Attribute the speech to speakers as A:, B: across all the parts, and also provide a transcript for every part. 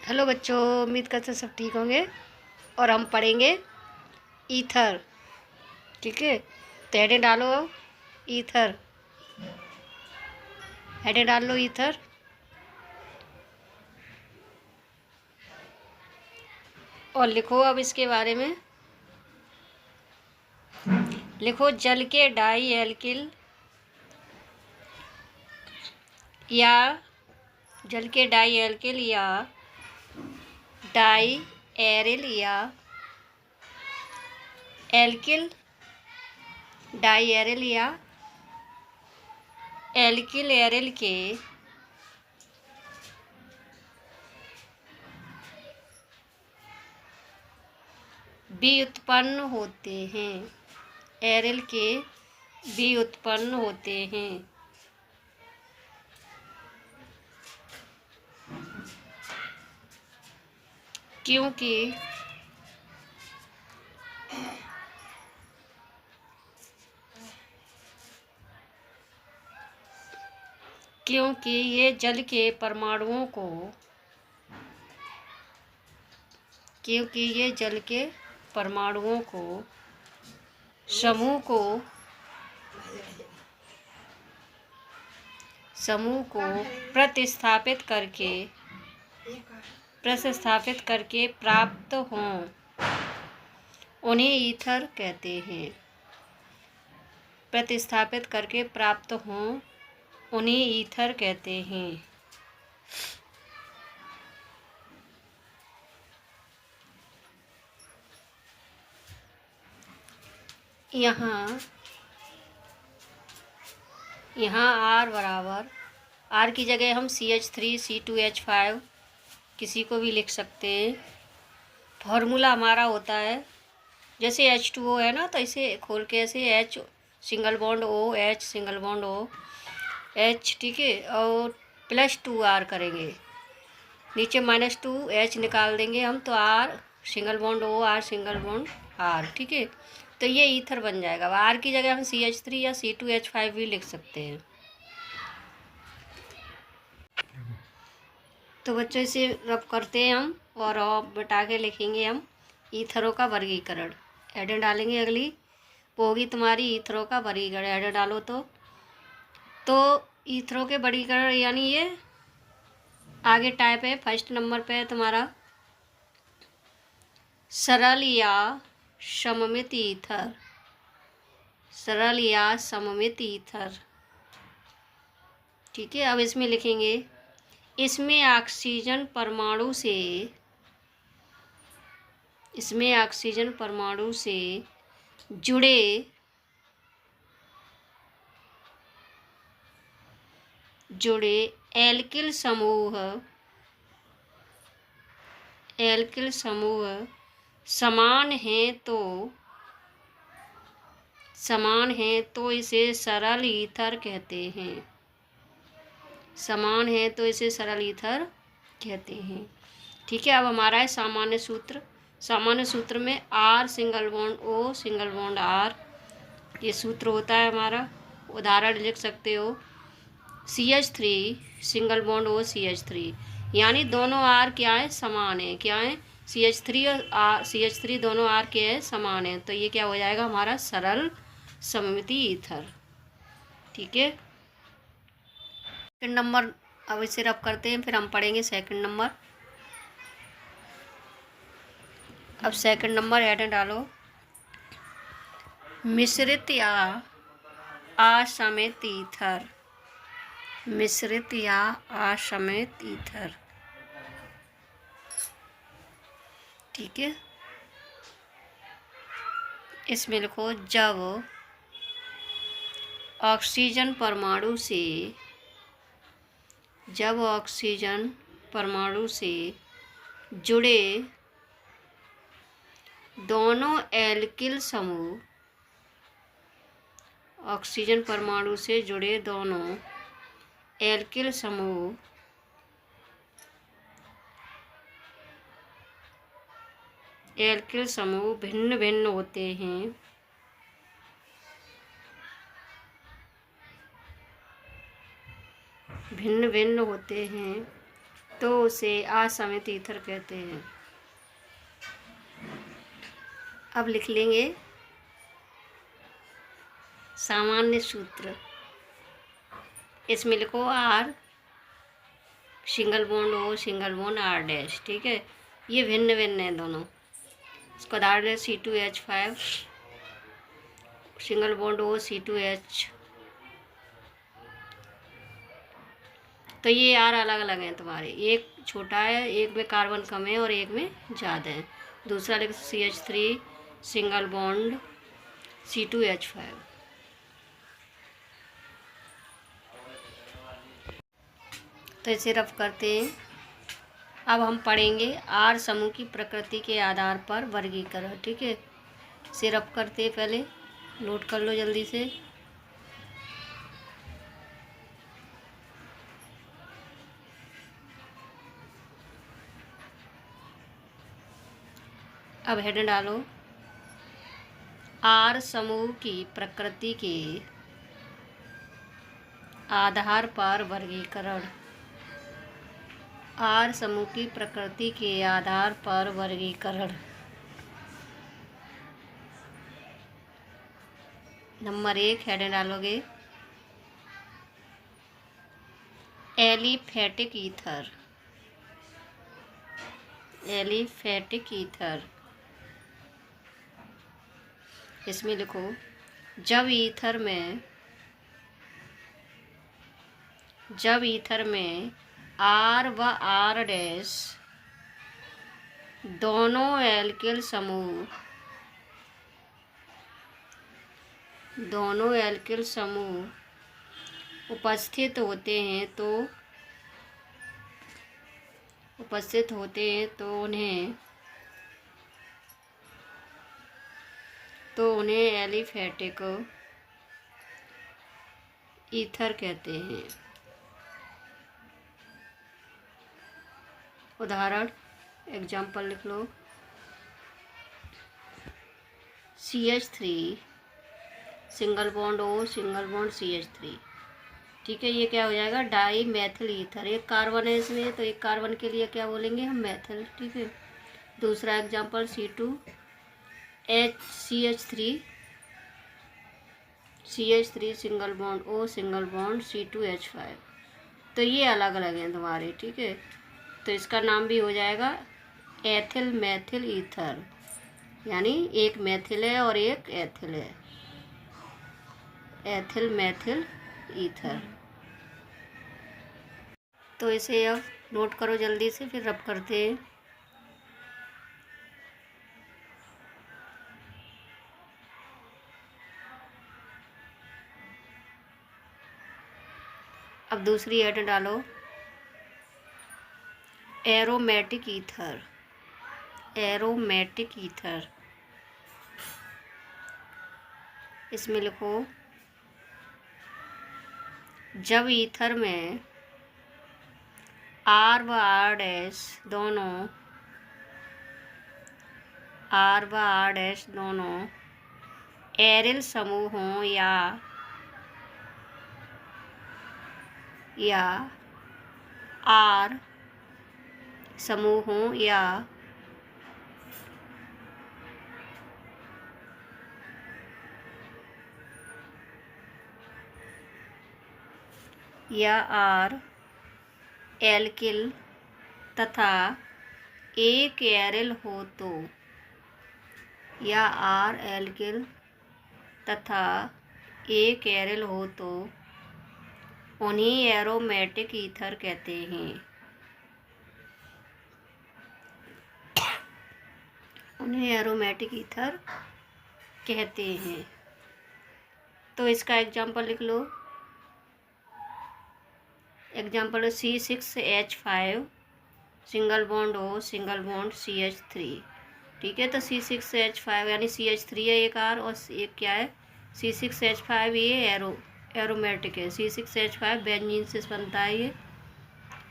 A: Hello बच्चों, उम्मीद करते हैं सब ठीक होंगे। और हम पढ़ेंगे ईथर। ठीक है, तो हेडें डालो। ईथर, हेडें डाल लो ईथर। और लिखो अब इसके बारे में। लिखो जल के डाई एल्किल या जल के डाई एल्किल या डाई एरिल या एल्किल डाई एरिल या एल्किल एरिल के व्युत्पन्न होते हैं। एरिल के व्युत्पन्न होते हैं क्योंकि ये जल के परमाणुओं को समूह को प्रतिस्थापित करके प्राप्त हों, उन्हें ईथर कहते हैं। प्रतिस्थापित करके प्राप्त हों, उन्हें ईथर कहते हैं। यहाँ R बराबर, R की जगह हम CH3C2H5 किसी को भी लिख सकते हैं। फॉर्मूला हमारा होता है जैसे H2O है ना, तो इसे खोल के ऐसे H single bond O, H single bond O, H, ठीक है, और +2R करेंगे। नीचे -2H निकाल देंगे हम, तो R single bond O, R single bond R, ठीक है। तो ये ईथर बन जाएगा। अब R की जगह हम CH3 या C2H5 भी लिख सकते हैं। तो बच्चों इसे रब करते हैं हम, और बटा के लिखेंगे हम ईथरों का वर्गीकरण। हेडें डालेंगे अगली, वो होगी तुम्हारी ईथरों का वर्गीकरण। हेडें डालो तो ईथरों के वर्गीकरण, यानी ये आगे टाइप है। फर्स्ट नंबर पे है तुम्हारा सरल या सममित ईथर। सरल या सममित ईथर, ठीक है। अब इसमें लिखेंगे, इसमें ऑक्सीजन परमाणु से जुड़े एल्किल समूह समान हैं तो इसे सरल ईथर कहते हैं। समान है तो इसे सरल ईथर कहते हैं, ठीक है। अब हमारा है सामान्य सूत्र में R single bond O single bond R, ये सूत्र होता है हमारा। उदाहरण लिख सकते हो CH3 single bond O CH3, यानी दोनों R क्या है, समान है। क्या है, CH3 और CH3 दोनों R के है, समान है। तो ये क्या हो जाएगा हमारा सरल सममिति ईथर, ठीक है। सेकंड नंबर, अब इसे रब करते हैं, फिर हम पढ़ेंगे सेकंड नंबर। अब सेकंड नंबर हेडें डालो, मिश्रित या असमित ईथर। मिश्रित या असमित ईथर, ठीक है। इसमें लिखो, जब ऑक्सीजन परमाणु से जुड़े दोनों एल्किल समूह, ऑक्सीजन परमाणु से जुड़े दोनों एल्किल समूह भिन्न भिन्न होते हैं तो उसे असमित ईथर कहते हैं। अब लिख लेंगे सामान्य सूत्र। इसमें लिखो R single bond O single bond R dash. ठीक है, ये भिन्न भिन्न है दोनों। इसको उदाहरण है C2H5 सिंगल बॉन्ड ओ C2H। तो ये यार अलग अलग हैं तुम्हारे, एक छोटा है, एक में कार्बन कम है और एक में ज़्यादा है। दूसरा लिख CH3 सिंगल बॉन्ड C2H5। तो इसे रफ करते हैं। अब हम पढ़ेंगे आर समूह की प्रकृति के आधार पर वर्गीकरण। ठीक है, इसे रफ करते हैं, पहले नोट कर लो जल्दी से। अब हेड डालो आर समूह की प्रकृति के आधार पर वर्गीकरण। आर समूह की प्रकृति के आधार पर वर्गीकरण। नंबर 1 हेड डालोगे एलिफेटिक ईथर। एलिफेटिक ईथर, इसमें लिखो जब ईथर में आर व आर डैश दोनों एल्किल समूह उपस्थित होते हैं तो उन्हें एलिफेटिक ईथर कहते हैं। उदाहरण एग्जाम्पल लिख लो CH3 single bond O single bond CH3। ठीक है, ये क्या हो जाएगा डाई मैथिल ईथर। एक कार्बन है इसमें, तो एक कार्बन के लिए क्या बोलेंगे हम मैथिल। ठीक है, दूसरा example CH3 single bond O single bond C2H5। तो ये अलग अलग हैं तुम्हारे। ठीक है, तो इसका नाम भी हो जाएगा एथिल मैथिल ईथर, यानी एक मैथिल है और एक एथिल है, एथिल मैथिल ईथर। तो इसे अब नोट करो जल्दी से, फिर रब करते हैं। अब दूसरी ऐड डालो एरोमेटिक ईथर। एरोमेटिक ईथर, इसमें लिखो जब ईथर में आर व आर डैश दोनों एरिल समूह हों या आर समूह हों या आर एल्किल तथा एक एरिल हो तो, या आर एल्किल तथा एक एरिल हो तो उन्हें एरोमेटिक ईथर कहते हैं। उन्हें एरोमेटिक ईथर कहते हैं। तो इसका एग्जाम्पल लिख लो। Example C6H5 single bond O single bond CH3। ठीक है, तो C6H5 यानी CH3 है एक आर, और एक क्या है C6H5, ये एरोमेटिक है। C6H5 बेंजीन से बनता है ये।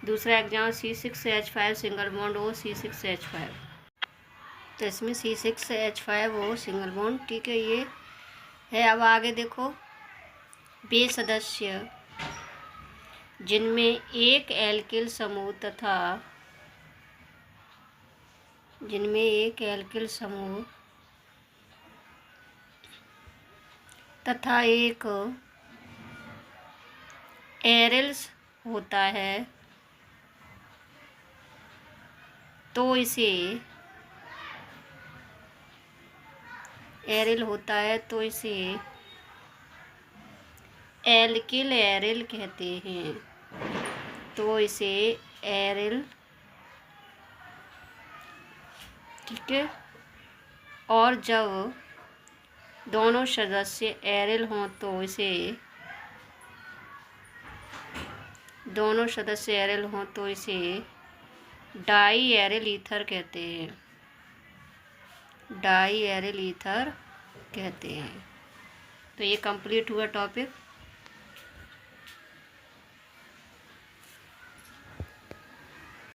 A: दूसरा example C6H5 single bond O C6H5। तो इसमें C6H5O सिंगल बॉन्ड। ठीक है, ये है। अब आगे देखो वे सदस्य जिनमें एक एल्किल समूह तथा एक एरिल्स होता है तो इसे एल्किल एरिल कहते हैं। ठीक है। और जब दोनों सदस्य एरिल हों तो इसे डाई एरिल ईथर कहते हैं। तो ये कंप्लीट हुआ टॉपिक।